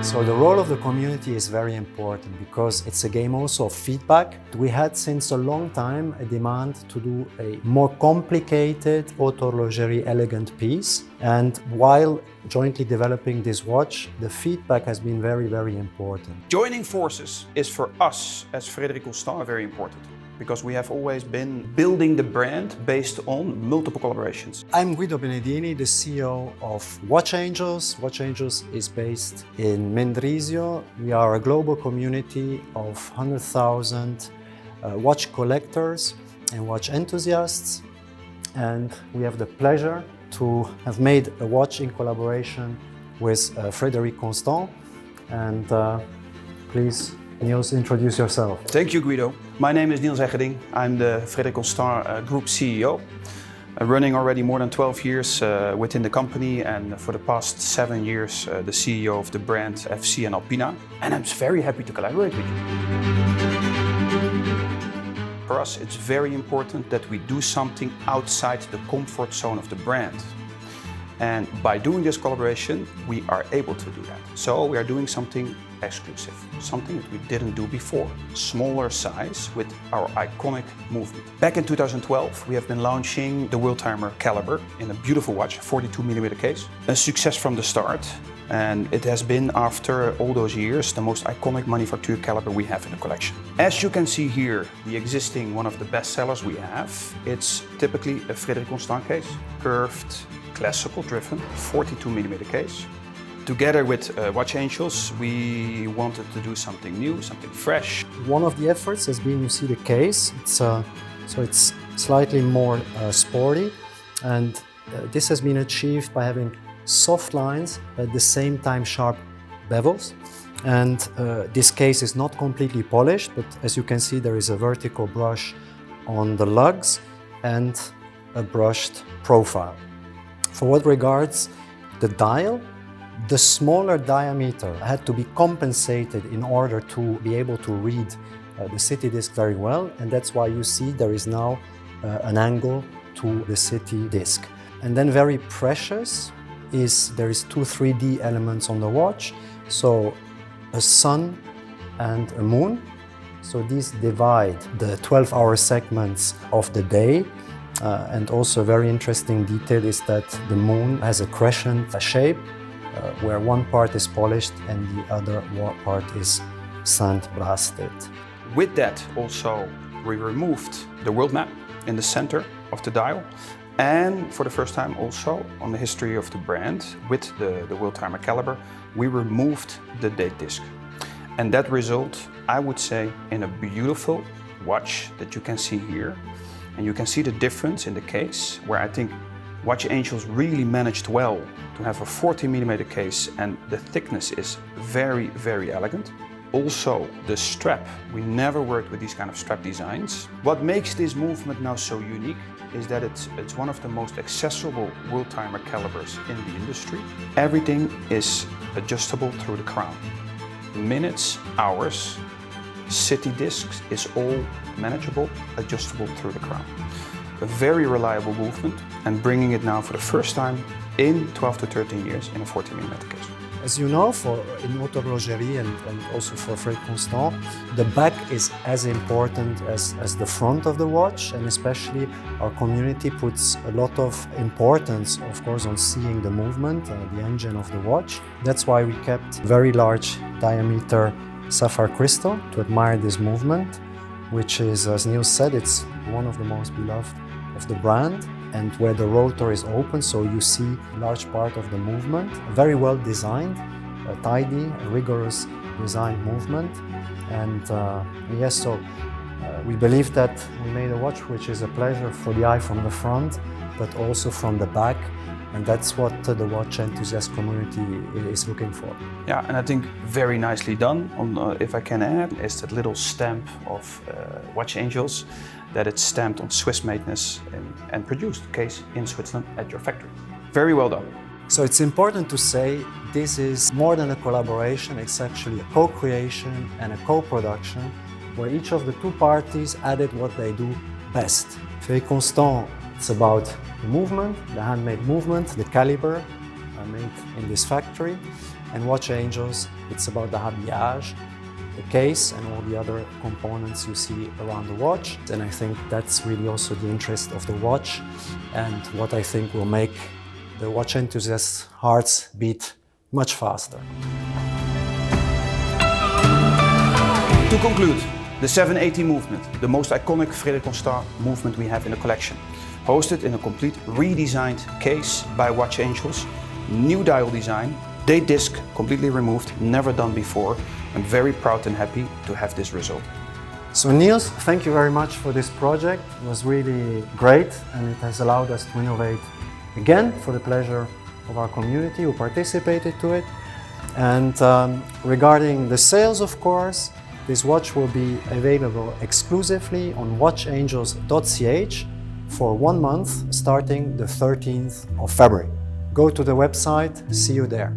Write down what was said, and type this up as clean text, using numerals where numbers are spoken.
So the role of the community is very important because it's a game also of feedback. We had since a long time a demand to do a more complicated horlogerie elegant piece, and while jointly developing this watch, the feedback has been very, very important. Joining forces is for us as Frederique Constant very important, because we have always been building the brand based on multiple collaborations. I'm Guido Benedini, the CEO of Watch Angels. Watch Angels is based in Mendrisio. We are a global community of 100,000 watch collectors and watch enthusiasts, and we have the pleasure to have made a watch in collaboration with Frederique Constant. And please, Niels, introduce yourself. Thank you, Guido. My name is Niels Eggerding. I'm the Frederique Constant Group CEO, running already more than 12 years within the company, and for the past 7 years the CEO of the brand FC and Alpina. And I'm very happy to collaborate with you. For us, it's very important that we do something outside the comfort zone of the brand. And by doing this collaboration, we are able to do that. So we are doing something exclusive, something that we didn't do before. Smaller size with our iconic movement. Back in 2012, we have been launching the Worldtimer caliber in a beautiful watch, 42mm case. A success from the start. And it has been, after all those years, the most iconic manufacture caliber we have in the collection. As you can see here, the existing one of the best sellers we have, it's typically a Frederique Constant case, curved, classical driven, 42mm case. Together with Watch Angels, we wanted to do something new, something fresh. One of the efforts has been, you see the case, so it's slightly more sporty, and this has been achieved by having soft lines, but at the same time sharp bevels. And this case is not completely polished, but as you can see, there is a vertical brush on the lugs and a brushed profile. For what regards the dial, the smaller diameter had to be compensated in order to be able to read the city disc very well, and that's why you see there is now an angle to the city disc. And then very precious is there is two 3D elements on the watch, so a sun and a moon. So these divide the 12-hour segments of the day. And also a very interesting detail is that the moon has a crescent shape, where one part is polished and the other part is sandblasted. With that also, we removed the world map in the center of the dial. And for the first time also on the history of the brand, with the Worldtimer caliber, we removed the date disc. And that result, I would say, in a beautiful watch that you can see here. And you can see the difference in the case, where I think Watch Angels really managed well to have a 40mm case, and the thickness is very, very elegant. Also, the strap, we never worked with these kind of strap designs. What makes this movement now so unique is that it's one of the most accessible Worldtimer calibers in the industry. Everything is adjustable through the crown. Minutes, hours, city discs is all manageable, adjustable through the crown. A very reliable movement, and bringing it now for the first time in 12 to 13 years in a 40mm case. As you know, in horlogerie and also for Frederique Constant, the back is as important as the front of the watch, and especially our community puts a lot of importance, of course, on seeing the movement, the engine of the watch. That's why we kept very large diameter sapphire crystal to admire this movement, which is, as Niels said, it's one of the most beloved of the brand, and where the rotor is open, so you see a large part of the movement. Very well designed, a tidy, rigorous design movement. And yes, so we believe that we made a watch which is a pleasure for the eye from the front, but also from the back. And that's what the watch enthusiast community is looking for. Yeah, and I think very nicely done, if I can add, is that little stamp of Watch Angels, that it's stamped on Swiss-madeness and produced case in Switzerland at your factory. Very well done. So it's important to say this is more than a collaboration, it's actually a co-creation and a co-production, where each of the two parties added what they do best. Frederique Constant, it's about the movement, the handmade movement, the caliber made in this factory. And Watch Angels, it's about the habillage, the case and all the other components you see around the watch. And I think that's really also the interest of the watch and what I think will make the watch enthusiasts' hearts beat much faster. To conclude, the 780 movement, the most iconic Frederique Constant movement we have in the collection, hosted in a complete redesigned case by Watch Angels, new dial design, date disc completely removed, never done before. I'm very proud and happy to have this result. So Niels, thank you very much for this project. It was really great and it has allowed us to innovate again for the pleasure of our community who participated to it. And regarding the sales, of course, this watch will be available exclusively on watchangels.ch for 1 month starting the 13th of February. Go to the website, see you there.